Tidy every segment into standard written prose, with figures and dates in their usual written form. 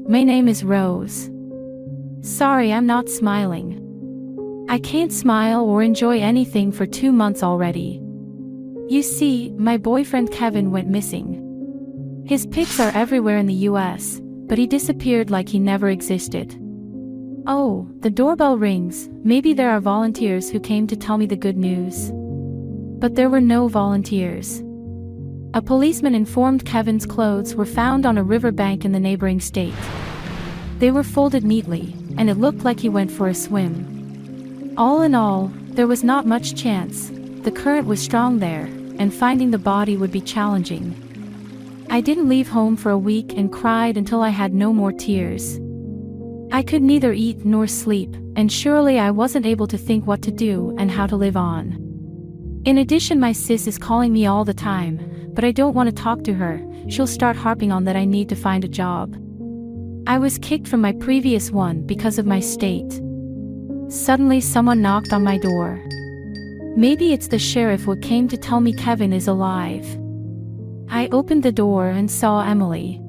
My name is Rose. Sorry, I'm not smiling. I can't smile or enjoy anything for 2 months already. You see, my boyfriend Kevin went missing. His pics are everywhere in the US, but he disappeared like he never existed. Oh, the doorbell rings. Maybe there are volunteers who came to tell me the good news. But there were no volunteers. A policeman informed Kevin's clothes were found on a riverbank in the neighboring state. They were folded neatly, and it looked like he went for a swim. All in all, there was not much chance. The current was strong there, and finding the body would be challenging. I didn't leave home for a week and cried until I had no more tears. I could neither eat nor sleep, and surely I wasn't able to think what to do and how to live on. In addition, my sis is calling me all the time, but I don't want to talk to her. She'll start harping on that I need to find a job. I was kicked from my previous one because of my state. Suddenly someone knocked on my door. Maybe it's the sheriff who came to tell me Kevin is alive. I opened the door and saw Emily.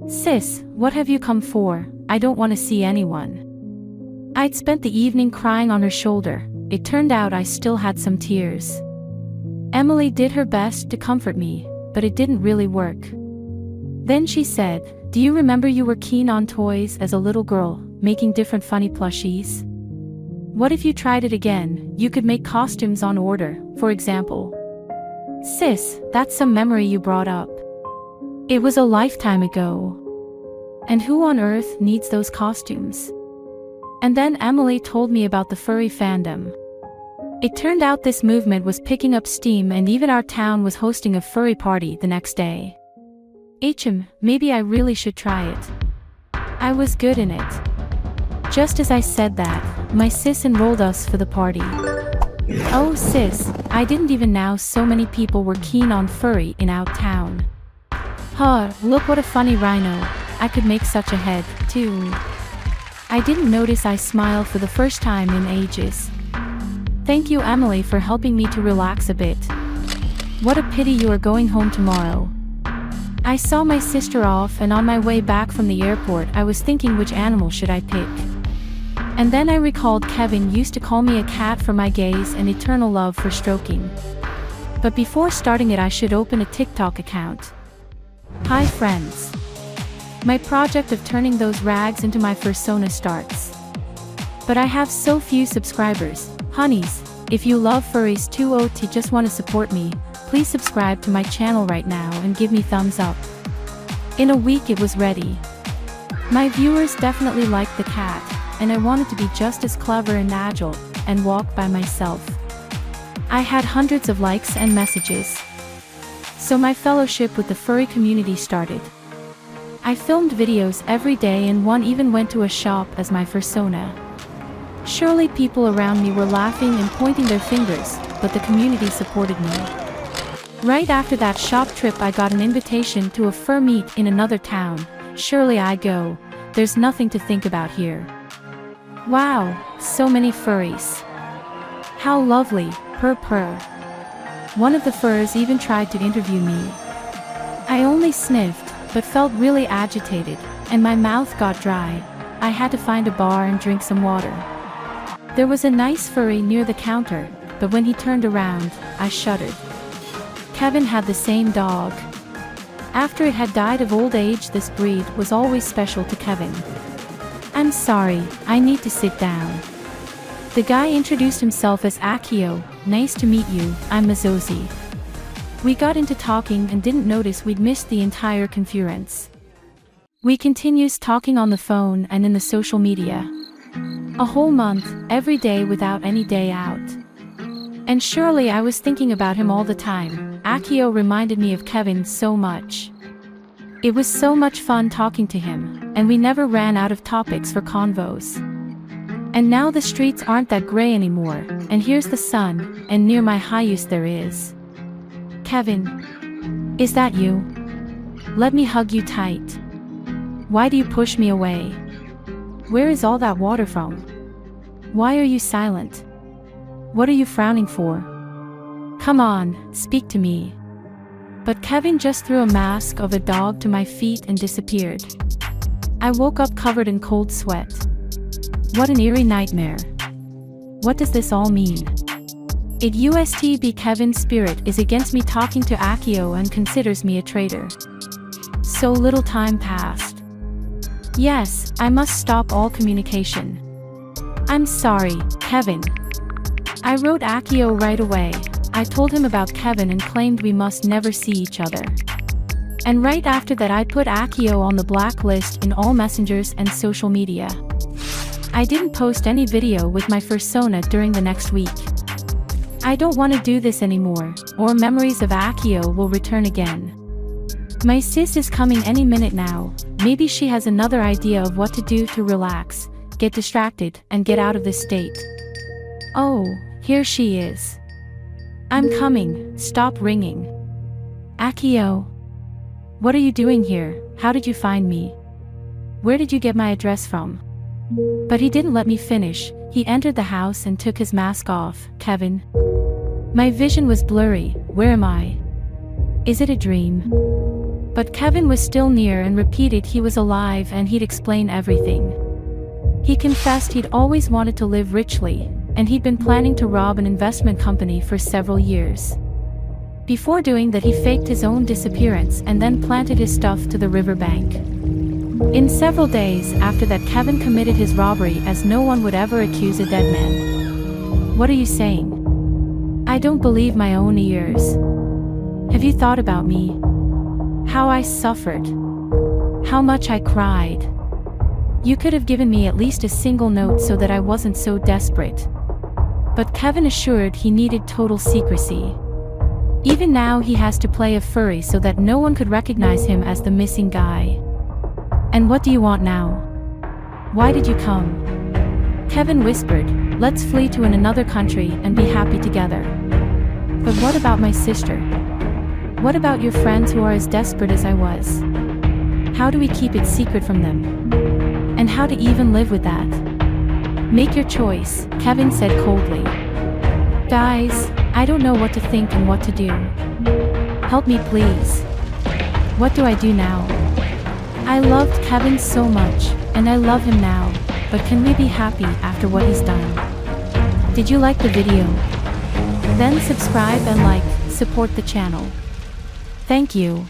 Sis, what have you come for? I don't want to see anyone. I'd spent the evening crying on her shoulder. It turned out I still had some tears. Emily did her best to comfort me, but it didn't really work. Then she said, "Do you remember you were keen on toys as a little girl, making different funny plushies? What if you tried it again? You could make costumes on order, for example." Sis, that's some memory you brought up. It was a lifetime ago. And who on earth needs those costumes? And then Emily told me about the furry fandom. It turned out this movement was picking up steam, and even our town was hosting a furry party the next day. Maybe I really should try it. I was good in it. Just as I said that, my sis enrolled us for the party. Oh sis, I didn't even know so many people were keen on furry in our town. Huh, look what a funny rhino. I could make such a head, too. I didn't notice I smiled for the first time in ages. Thank you, Emily, for helping me to relax a bit. What a pity you are going home tomorrow. I saw my sister off, and on my way back from the airport I was thinking, which animal should I pick? And then I recalled Kevin used to call me a cat for my gaze and eternal love for stroking. But before starting it, I should open a TikTok account. Hi friends. My project of turning those rags into my Fursona starts. But I have so few subscribers. Honeys, if you love furries too or just want to support me, please subscribe to my channel right now and give me thumbs up. In a week it was ready. My viewers definitely liked the cat, and I wanted to be just as clever and agile, and walk by myself. I had hundreds of likes and messages. So my fellowship with the furry community started. I filmed videos every day, and one even went to a shop as my Fursona. Surely people around me were laughing and pointing their fingers, but the community supported me. Right after that shop trip I got an invitation to a fur meet in another town. Surely I go. There's nothing to think about here. Wow, so many furries. How lovely, purr. One of the furs even tried to interview me. I only sniffed, but felt really agitated, and my mouth got dry. I had to find a bar and drink some water. There was a nice furry near the counter, but when he turned around, I shuddered. Kevin had the same dog. After it had died of old age, this breed was always special to Kevin. I'm sorry, I need to sit down. The guy introduced himself as Akio. Nice to meet you, I'm Mazozi. We got into talking and didn't notice we'd missed the entire conference. We continues talking on the phone and in the social media. A whole month, every day without any day out. And surely I was thinking about him all the time. Akio reminded me of Kevin so much. It was so much fun talking to him, and we never ran out of topics for convos. And now the streets aren't that gray anymore, and here's the sun, and near my house there is. Kevin. Is that you? Let me hug you tight. Why do you push me away? Where is all that water from? Why are you silent? What are you frowning for? Come on, speak to me. But Kevin just threw a mask of a dog to my feet and disappeared. I woke up covered in cold sweat. What an eerie nightmare. What does this all mean? It USTB Kevin's spirit is against me talking to Akio and considers me a traitor. So little time passed. Yes, I must stop all communication. I'm sorry, Kevin. I wrote Akio right away. I told him about Kevin and claimed we must never see each other. And right after that I put Akio on the blacklist in all messengers and social media. I didn't post any video with my Fursona during the next week. I don't want to do this anymore, or memories of Akio will return again. My sis is coming any minute now. Maybe she has another idea of what to do to relax, get distracted, and get out of this state. Oh, here she is. I'm coming, stop ringing. Akio. What are you doing here? How did you find me? Where did you get my address from? But he didn't let me finish. He entered the house and took his mask off. Kevin. My vision was blurry. Where am I? Is it a dream? But Kevin was still near and repeated he was alive and he'd explain everything. He confessed he'd always wanted to live richly, and he'd been planning to rob an investment company for several years. Before doing that, he faked his own disappearance and then planted his stuff to the riverbank. In several days after that, Kevin committed his robbery as no one would ever accuse a dead man. What are you saying? I don't believe my own ears. Have you thought about me? How I suffered. How much I cried. You could have given me at least a single note so that I wasn't so desperate. But Kevin assured he needed total secrecy. Even now he has to play a furry so that no one could recognize him as the missing guy. And what do you want now? Why did you come? Kevin whispered, let's flee to another country and be happy together. But what about my sister? What about your friends who are as desperate as I was? How do we keep it secret from them? And how to even live with that? Make your choice, Kevin said coldly. Guys, I don't know what to think and what to do. Help me please. What do I do now? I loved Kevin so much, and I love him now, but can we be happy after what he's done? Did you like the video? Then subscribe and like, support the channel. Thank you.